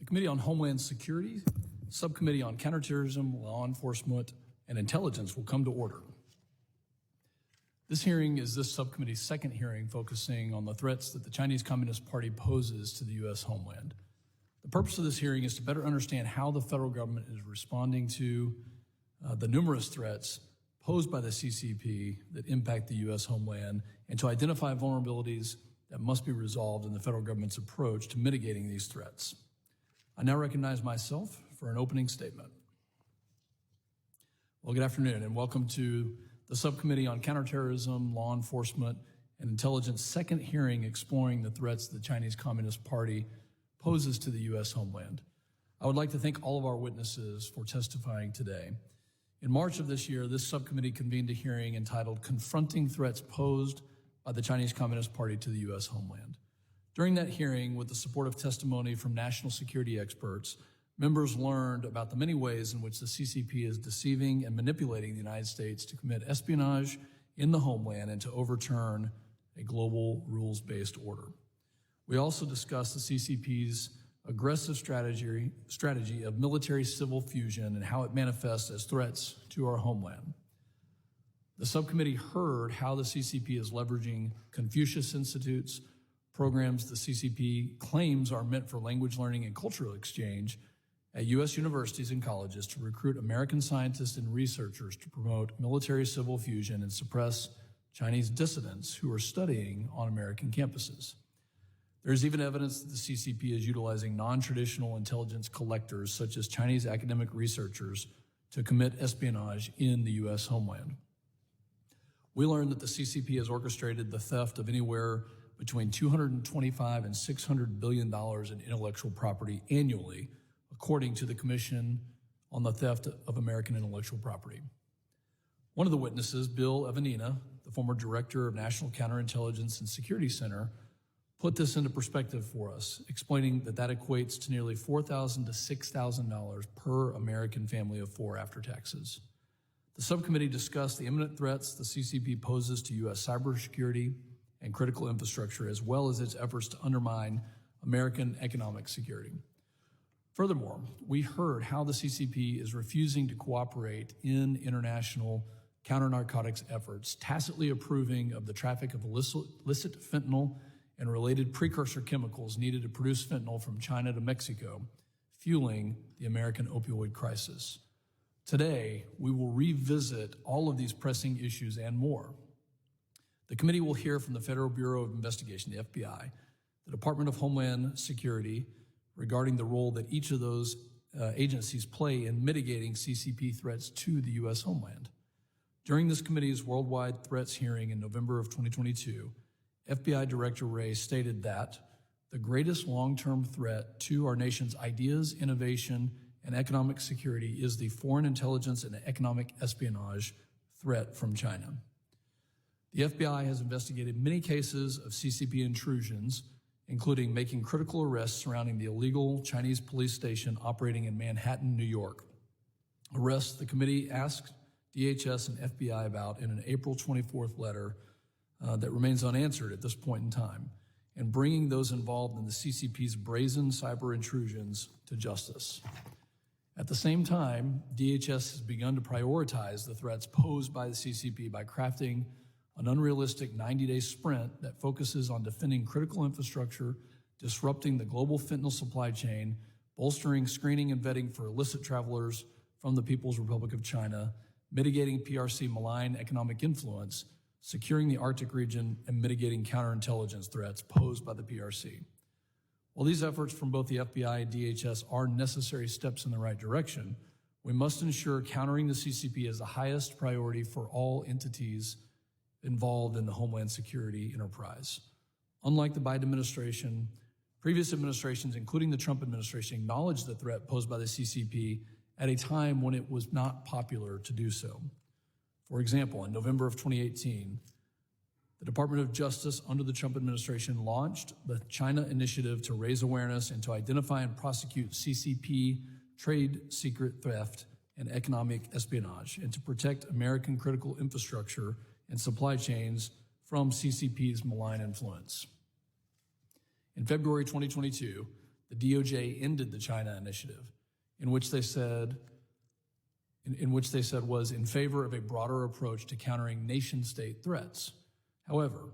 Committee on Homeland Security, Subcommittee on Counterterrorism, Law Enforcement, and Intelligence will come to order. This hearing is this subcommittee's second hearing focusing on the threats that the Chinese Communist Party poses to the U.S. homeland. The purpose of this hearing is to better understand how the federal government is responding to the numerous threats posed by the CCP that impact the U.S. homeland and to identify vulnerabilities that must be resolved in the federal government's approach to mitigating these threats. I now recognize myself for an opening statement. Well, good afternoon and welcome to the Subcommittee on Counterterrorism, Law Enforcement, and Intelligence second hearing exploring the threats the Chinese Communist Party poses to the U.S. homeland. I would like to thank all of our witnesses for testifying today. In March of this year, this subcommittee convened a hearing entitled Confronting Threats Posed by the Chinese Communist Party to the U.S. homeland. During that hearing, with the support of testimony from national security experts, members learned about the many ways in which the CCP is deceiving and manipulating the United States to commit espionage in the homeland and to overturn a global rules-based order. We also discussed the CCP's aggressive strategy of military-civil fusion and how it manifests as threats to our homeland. The subcommittee heard how the CCP is leveraging Confucius Institutes, programs the CCP claims are meant for language learning and cultural exchange at U.S. universities and colleges to recruit American scientists and researchers to promote military-civil fusion and suppress Chinese dissidents who are studying on American campuses. There's even evidence that the CCP is utilizing non-traditional intelligence collectors, such as Chinese academic researchers, to commit espionage in the U.S. homeland. We learned that the CCP has orchestrated the theft of anywhere between $225 and $600 billion in intellectual property annually, according to the Commission on the Theft of American Intellectual Property. One of the witnesses, Bill Evanina, the former director of National Counterintelligence and Security Center, put this into perspective for us, explaining that that equates to nearly $4,000 to $6,000 per American family of four after taxes. The subcommittee discussed the imminent threats the CCP poses to U.S. cybersecurity and critical infrastructure, as well as its efforts to undermine American economic security. Furthermore, we heard how the CCP is refusing to cooperate in international counter-narcotics efforts, tacitly approving of the traffic of illicit fentanyl and related precursor chemicals needed to produce fentanyl from China to Mexico, fueling the American opioid crisis. Today, we will revisit all of these pressing issues and more. The committee will hear from the Federal Bureau of Investigation, the FBI, the Department of Homeland Security, regarding the role that each of those agencies play in mitigating CCP threats to the U.S. homeland. During this committee's worldwide threats hearing in November of 2022, FBI Director Wray stated that the greatest long-term threat to our nation's ideas, innovation, and economic security is the foreign intelligence and economic espionage threat from China. The FBI has investigated many cases of CCP intrusions, including making critical arrests surrounding the illegal Chinese police station operating in Manhattan, New York. Arrests the committee asked DHS and FBI about in an April 24th letter that remains unanswered at this point in time, and bringing those involved in the CCP's brazen cyber intrusions to justice. At the same time, DHS has begun to prioritize the threats posed by the CCP by crafting an unrealistic 90-day sprint that focuses on defending critical infrastructure, disrupting the global fentanyl supply chain, bolstering screening and vetting for illicit travelers from the People's Republic of China, mitigating PRC malign economic influence, securing the Arctic region, and mitigating counterintelligence threats posed by the PRC. While these efforts from both the FBI and DHS are necessary steps in the right direction, we must ensure countering the CCP is the highest priority for all entities involved in the Homeland Security enterprise. Unlike the Biden administration, previous administrations, including the Trump administration, acknowledged the threat posed by the CCP at a time when it was not popular to do so. For example, in November of 2018, the Department of Justice under the Trump administration launched the China Initiative to raise awareness and to identify and prosecute CCP trade secret theft and economic espionage, and to protect American critical infrastructure and supply chains from CCP's malign influence. In February 2022, the DOJ ended the China Initiative, in which they said was in favor of a broader approach to countering nation-state threats. However,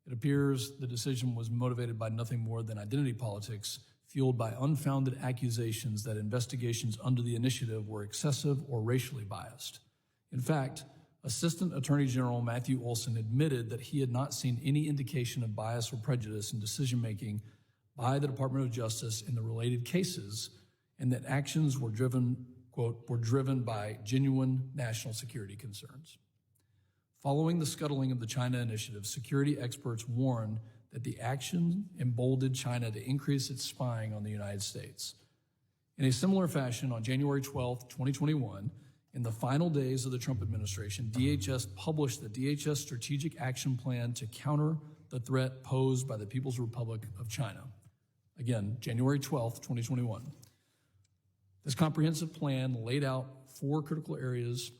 it appears the decision was motivated by nothing more than identity politics, fueled by unfounded accusations that investigations under the initiative were excessive or racially biased. In fact, Assistant Attorney General Matthew Olsen admitted that he had not seen any indication of bias or prejudice in decision-making by the Department of Justice in the related cases, and that actions were driven, quote, were driven by genuine national security concerns. Following the scuttling of the China Initiative, security experts warned that the action emboldened China to increase its spying on the United States. In a similar fashion, on January 12, 2021, in the final days of the Trump administration, DHS published the DHS Strategic Action Plan to counter the threat posed by the People's Republic of China. Again, January 12, 2021. This comprehensive plan laid out 4 critical areas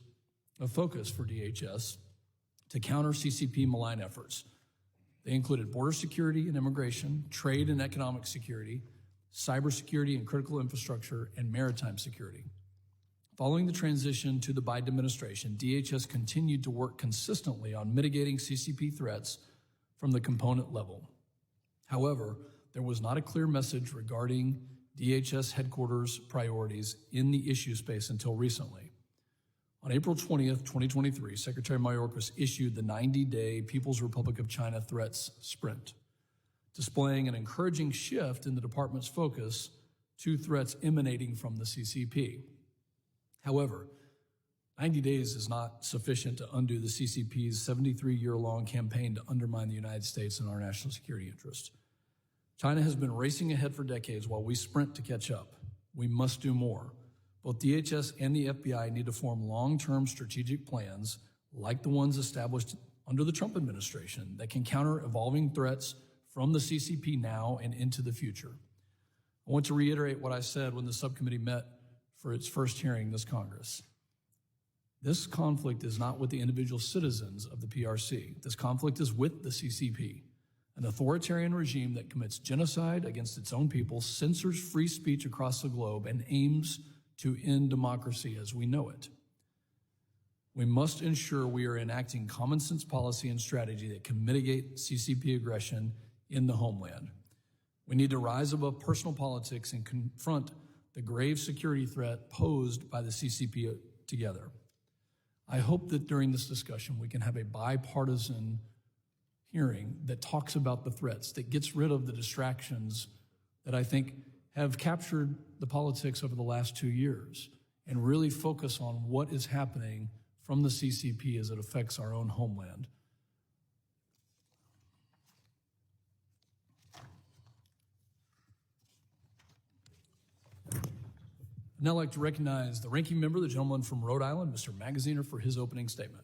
of focus for DHS to counter CCP malign efforts. They included border security and immigration, trade and economic security, cybersecurity and critical infrastructure, and maritime security. Following the transition to the Biden administration, DHS continued to work consistently on mitigating CCP threats from the component level. However, there was not a clear message regarding DHS headquarters priorities in the issue space until recently. On April 20th, 2023, Secretary Mayorkas issued the 90-day People's Republic of China threats sprint, displaying an encouraging shift in the department's focus to threats emanating from the CCP. However, 90 days is not sufficient to undo the CCP's 73-year-long campaign to undermine the United States and our national security interests. China has been racing ahead for decades while we sprint to catch up. We must do more. Both DHS and the FBI need to form long-term strategic plans like the ones established under the Trump administration that can counter evolving threats from the CCP now and into the future. I want to reiterate what I said when the subcommittee met for its first hearing this Congress. This conflict is not with the individual citizens of the PRC. This conflict is with the CCP, an authoritarian regime that commits genocide against its own people, censors free speech across the globe, and aims to end democracy as we know it. We must ensure we are enacting common sense policy and strategy that can mitigate CCP aggression in the homeland. We need to rise above personal politics and confront the grave security threat posed by the CCP together. I hope that during this discussion we can have a bipartisan hearing that talks about the threats, that gets rid of the distractions that I think have captured the politics over the last 2 years, and really focus on what is happening from the CCP as it affects our own homeland. I'd now like to recognize the ranking member, the gentleman from Rhode Island, Mr. Magaziner, for his opening statement.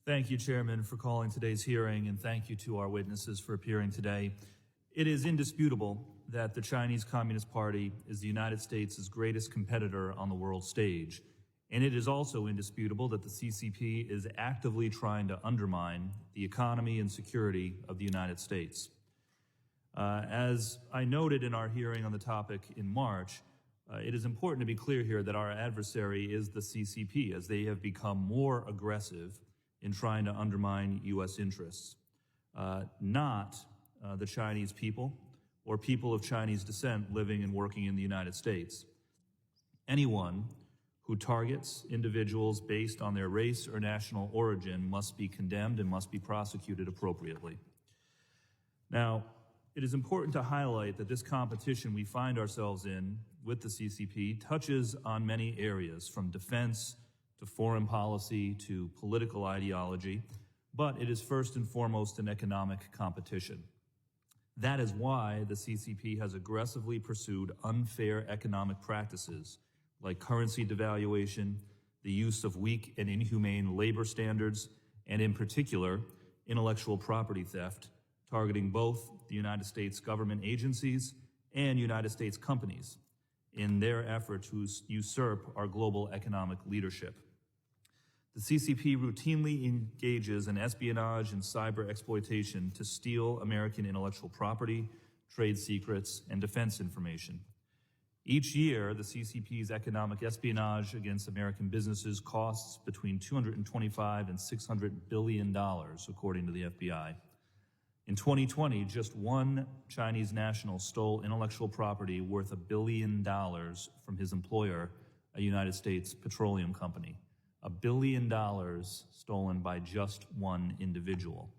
Thank you, Chairman, for calling today's hearing, and thank you to our witnesses for appearing today. It is indisputable that the Chinese Communist Party is the United States' greatest competitor on the world stage. And it is also indisputable that the CCP is actively trying to undermine the economy and security of the United States. As I noted in our hearing on the topic in March, it is important to be clear here that our adversary is the CCP, as they have become more aggressive in trying to undermine U.S. interests, not the Chinese people or people of Chinese descent living and working in the United States. Anyone who targets individuals based on their race or national origin must be condemned and must be prosecuted appropriately. Now, it is important to highlight that this competition we find ourselves in with the CCP touches on many areas, from defense to foreign policy to political ideology, but it is first and foremost an economic competition. That is why the CCP has aggressively pursued unfair economic practices like currency devaluation, the use of weak and inhumane labor standards, and in particular, intellectual property theft, targeting both the United States government agencies and United States companies in their effort to usurp our global economic leadership. The CCP routinely engages in espionage and cyber exploitation to steal American intellectual property, trade secrets, and defense information. Each year, the CCP's economic espionage against American businesses costs between $225 and $600 billion, according to the FBI. In 2020, just one Chinese national stole intellectual property worth $1 billion from his employer, a United States petroleum company. $1 billion stolen by just one individual.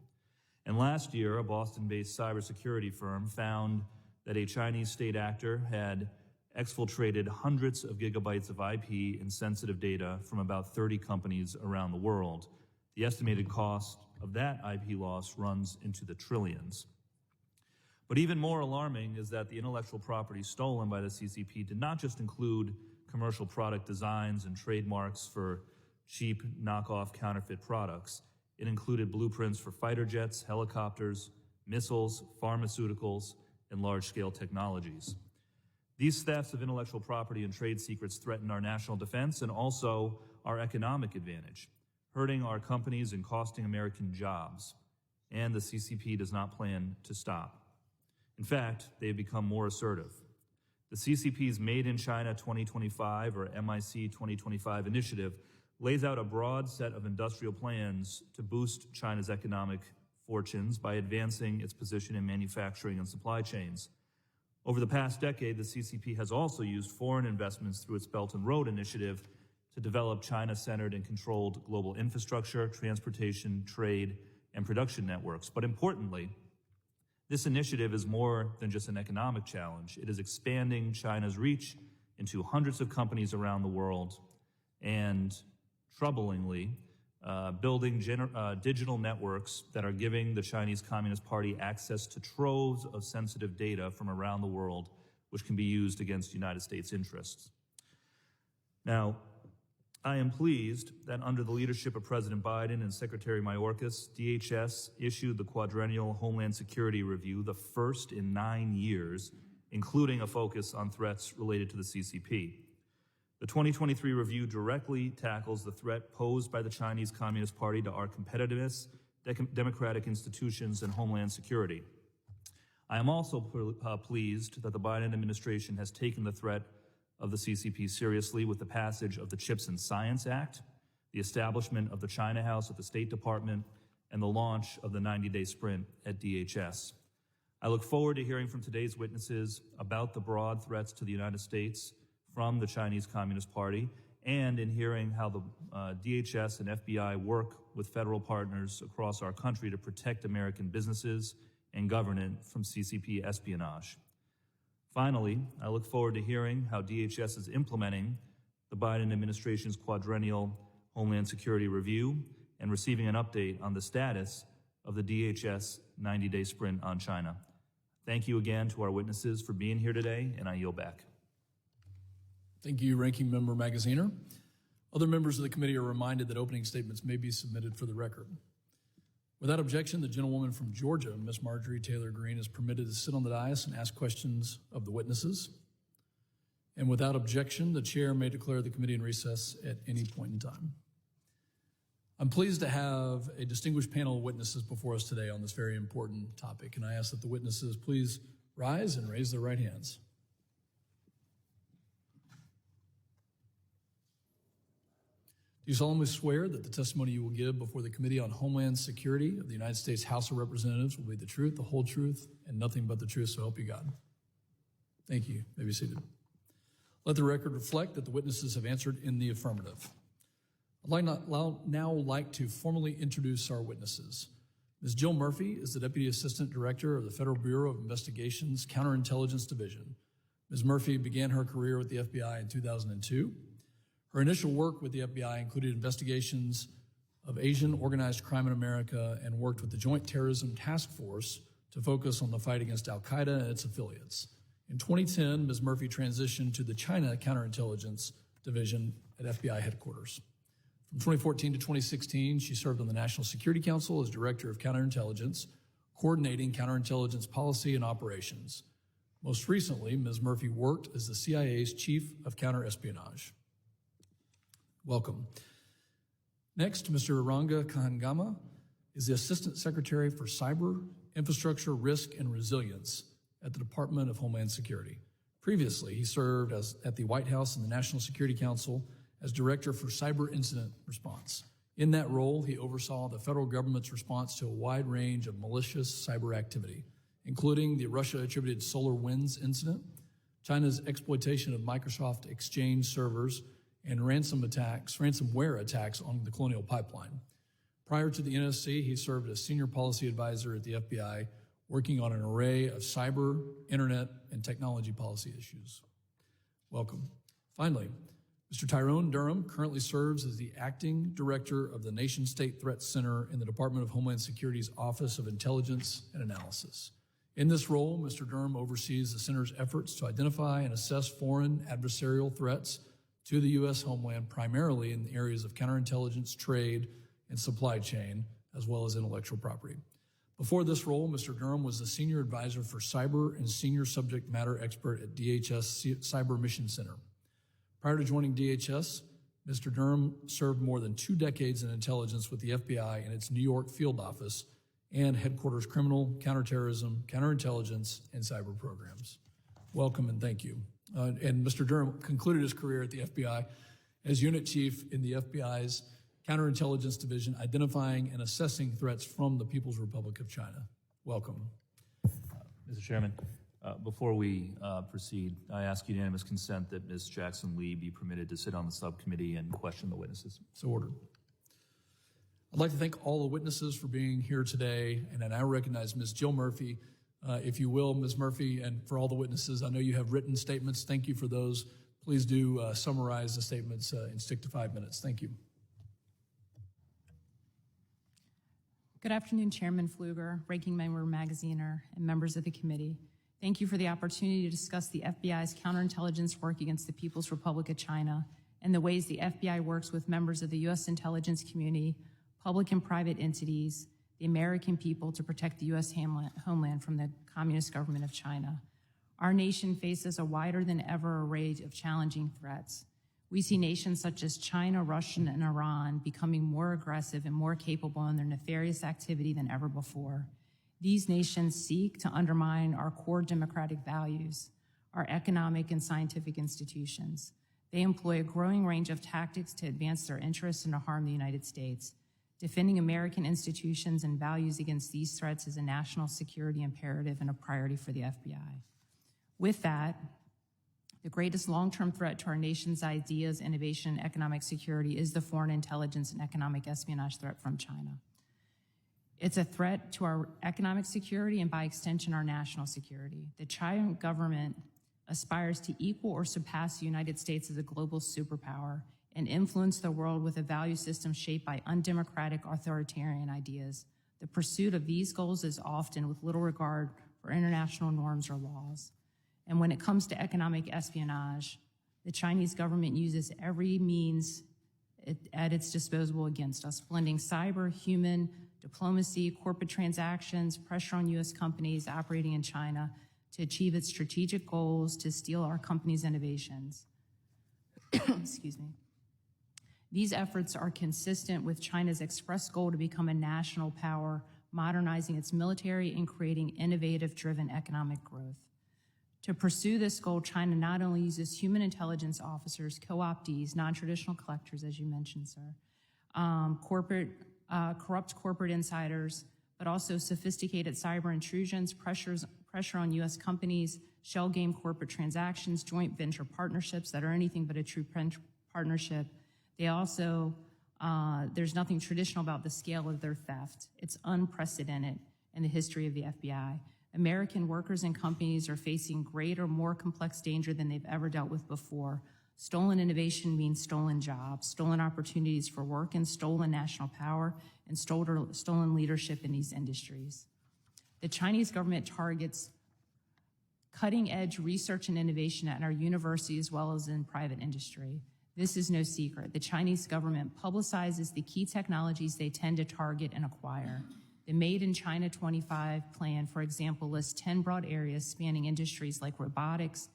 And last year, a Boston-based cybersecurity firm found that a Chinese state actor had exfiltrated hundreds of gigabytes of IP and sensitive data from about 30 companies around the world. The estimated cost of that IP loss runs into the trillions. But even more alarming is that the intellectual property stolen by the CCP did not just include commercial product designs and trademarks for cheap knockoff counterfeit products. It included blueprints for fighter jets, helicopters, missiles, pharmaceuticals, and large-scale technologies. These thefts of intellectual property and trade secrets threaten our national defense and also our economic advantage, hurting our companies and costing American jobs. And the CCP does not plan to stop. In fact, they have become more assertive. The CCP's Made in China 2025, or MIC 2025 initiative, lays out a broad set of industrial plans to boost China's economic fortunes by advancing its position in manufacturing and supply chains. Over the past decade, the CCP has also used foreign investments through its Belt and Road Initiative to develop China-centered and controlled global infrastructure, transportation, trade, and production networks. But importantly, this initiative is more than just an economic challenge. It is expanding China's reach into hundreds of companies around the world and, troublingly, building digital networks that are giving the Chinese Communist Party access to troves of sensitive data from around the world, which can be used against United States interests. Now, I am pleased that under the leadership of President Biden and Secretary Mayorkas, DHS issued the Quadrennial Homeland Security Review, the first in 9 years, including a focus on threats related to the CCP. The 2023 review directly tackles the threat posed by the Chinese Communist Party to our competitiveness, democratic institutions, and homeland security. I am also pleased that the Biden administration has taken the threat of the CCP seriously with the passage of the CHIPS and Science Act, the establishment of the China House at the State Department, and the launch of the 90-day sprint at DHS. I look forward to hearing from today's witnesses about the broad threats to the United States from the Chinese Communist Party, and in hearing how the DHS and FBI work with federal partners across our country to protect American businesses and government from CCP espionage. Finally, I look forward to hearing how DHS is implementing the Biden administration's Quadrennial Homeland Security Review and receiving an update on the status of the DHS 90-day sprint on China. Thank you again to our witnesses for being here today, and I yield back. Thank you, Ranking Member Magaziner. Other members of the committee are reminded that opening statements may be submitted for the record. Without objection, the gentlewoman from Georgia, Ms. Marjorie Taylor Greene, is permitted to sit on the dais and ask questions of the witnesses. And without objection, the chair may declare the committee in recess at any point in time. I'm pleased to have a distinguished panel of witnesses before us today on this very important topic, and I ask that the witnesses please rise and raise their right hands. Do you solemnly swear that the testimony you will give before the Committee on Homeland Security of the United States House of Representatives will be the truth, the whole truth, and nothing but the truth, so help you God? Thank you. You may be seated. Let the record reflect that the witnesses have answered in the affirmative. I'd now like to formally introduce our witnesses. Ms. Jill Murphy is the Deputy Assistant Director of the Federal Bureau of Investigation's Counterintelligence Division. Ms. Murphy began her career with the FBI in 2002. Her initial work with the FBI included investigations of Asian organized crime in America and worked with the Joint Terrorism Task Force to focus on the fight against al-Qaeda and its affiliates. In 2010, Ms. Murphy transitioned to the China Counterintelligence Division at FBI headquarters. From 2014 to 2016, she served on the National Security Council as Director of Counterintelligence, coordinating counterintelligence policy and operations. Most recently, Ms. Murphy worked as the CIA's Chief of Counterespionage. Welcome. Next, Mr. Ranga Kahangama is the Assistant Secretary for Cyber, Infrastructure, Risk, and Resilience at the Department of Homeland Security. Previously, he served at the White House and the National Security Council as Director for Cyber Incident Response. In that role, he oversaw the federal government's response to a wide range of malicious cyber activity, including the Russia-attributed SolarWinds incident, China's exploitation of Microsoft Exchange servers, and ransomware attacks on the Colonial Pipeline. Prior to the NSC, he served as Senior Policy Advisor at the FBI, working on an array of cyber, internet, and technology policy issues. Welcome. Finally, Mr. Tyrone Durham currently serves as the Acting Director of the Nation-State Threat Center in the Department of Homeland Security's Office of Intelligence and Analysis. In this role, Mr. Durham oversees the center's efforts to identify and assess foreign adversarial threats to the U.S. homeland, primarily in the areas of counterintelligence, trade, and supply chain, as well as intellectual property. Before this role, Mr. Durham was the Senior Advisor for Cyber and Senior Subject Matter Expert at DHS Cyber Mission Center. Prior to joining DHS, Mr. Durham served more than 2 decades in intelligence with the FBI in its New York field office and headquarters criminal, counterterrorism, counterintelligence, and cyber programs. Welcome and thank you. And Mr. Durham concluded his career at the FBI as Unit Chief in the FBI's Counterintelligence Division, identifying and assessing threats from the People's Republic of China. Welcome. Mr. Chairman, before we proceed, I ask unanimous consent that Ms. Jackson Lee be permitted to sit on the subcommittee and question the witnesses. So ordered. I'd like to thank all the witnesses for being here today, and I now recognize Ms. Jill Murphy. If you will, Ms. Murphy, and for all the witnesses, I know you have written statements. Thank you for those. Please do summarize the statements and stick to 5 minutes. Thank you. Good afternoon, Chairman Pfluger, Ranking Member Magaziner, and members of the committee. Thank you for the opportunity to discuss the FBI's counterintelligence work against the People's Republic of China and the ways the FBI works with members of the U.S. intelligence community, public and private entities, the American people to protect the U.S. homeland from the Communist government of China. Our nation faces a wider than ever array of challenging threats. We see nations such as China, Russia, and Iran becoming more aggressive and more capable in their nefarious activity than ever before. These nations seek to undermine our core democratic values, our economic and scientific institutions. They employ a growing range of tactics to advance their interests and to harm the United States. Defending American institutions and values against these threats is a national security imperative and a priority for the FBI. With that, the greatest long-term threat to our nation's ideas, innovation, and economic security is the foreign intelligence and economic espionage threat from China. It's a threat to our economic security and, by extension, our national security. The China government aspires to equal or surpass the United States as a global superpower and influence the world with a value system shaped by undemocratic authoritarian ideas. The pursuit of these goals is often with little regard for international norms or laws. And when it comes to economic espionage, the Chinese government uses every means at its disposal against us, blending cyber, human, diplomacy, corporate transactions, pressure on U.S. companies operating in China to achieve its strategic goals to steal our companies' innovations. Excuse me. These efforts are consistent with China's express goal to become a national power, modernizing its military and creating innovative-driven economic growth. To pursue this goal, China not only uses human intelligence officers, co-optees, non-traditional collectors, as you mentioned, sir, corrupt corporate insiders, but also sophisticated cyber intrusions, pressure on U.S. companies, shell game corporate transactions, joint venture partnerships that are anything but a true partnership. They also, there's nothing traditional about the scale of their theft. It's unprecedented in the history of the FBI. American workers and companies are facing greater, more complex danger than they've ever dealt with before. Stolen innovation means stolen jobs, stolen opportunities for work, and stolen national power, and stolen leadership in these industries. The Chinese government targets cutting-edge research and innovation at our university as well as in private industry. This is no secret. The Chinese government publicizes the key technologies they tend to target and acquire. The Made in China 25 plan, for example, lists 10 broad areas spanning industries like robotics,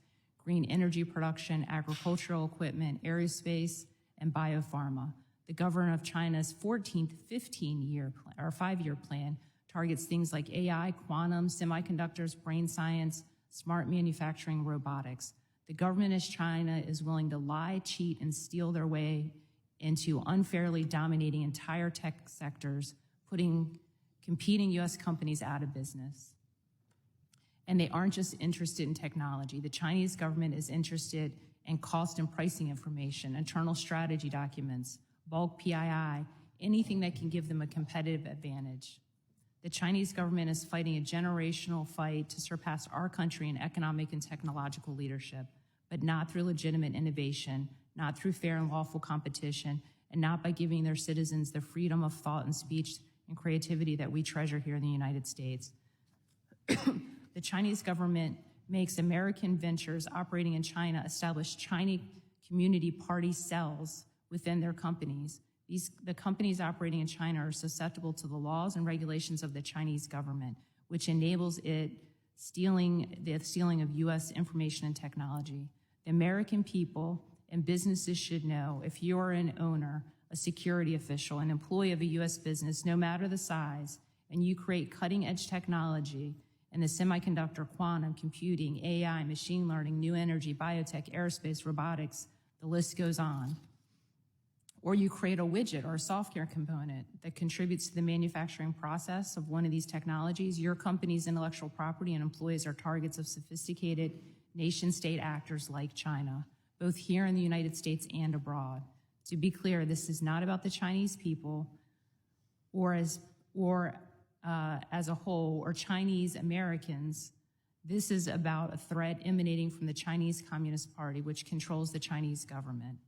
green energy production, agricultural equipment, aerospace, and biopharma. The government of China's 14th 5-year plan targets things like AI, quantum, semiconductors, brain science, smart manufacturing, robotics. The government of China is willing to lie, cheat, and steal their way into unfairly dominating entire tech sectors, putting competing U.S. companies out of business. And they aren't just interested in technology. The Chinese government is interested in cost and pricing information, internal strategy documents, bulk PII, anything that can give them a competitive advantage. The Chinese government is fighting a generational fight to surpass our country in economic and technological leadership, but not through legitimate innovation, not through fair and lawful competition, and not by giving their citizens the freedom of thought and speech and creativity that we treasure here in the United States. The Chinese government makes American ventures operating in China establish China community party cells within their companies. The companies operating in China are susceptible to the laws and regulations of the Chinese government, which enables the stealing of U.S. information and technology. The American people and businesses should know if you are an owner, a security official, an employee of a U.S. business, no matter the size, and you create cutting-edge technology in the semiconductor, quantum, computing, AI, machine learning, new energy, biotech, aerospace, robotics, the list goes on. Or you create a widget or a software component that contributes to the manufacturing process of one of these technologies, your company's intellectual property and employees are targets of sophisticated nation-state actors like China, both here in the United States and abroad. To be clear, this is not about the Chinese people or as a whole, or Chinese Americans. This is about a threat emanating from the Chinese Communist Party, which controls the Chinese government.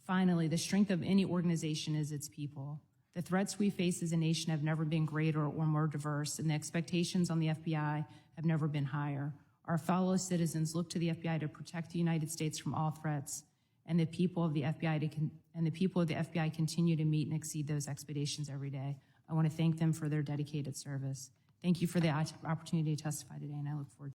Finally, the strength of any organization is its people. The threats we face as a nation have never been greater or more diverse, and the expectations on the FBI have never been higher. Our fellow citizens look to the FBI to protect the United States from all threats, and the people of the FBI continue to meet and exceed those expectations every day. I want to thank them for their dedicated service. Thank you for the opportunity to testify today, and I look forward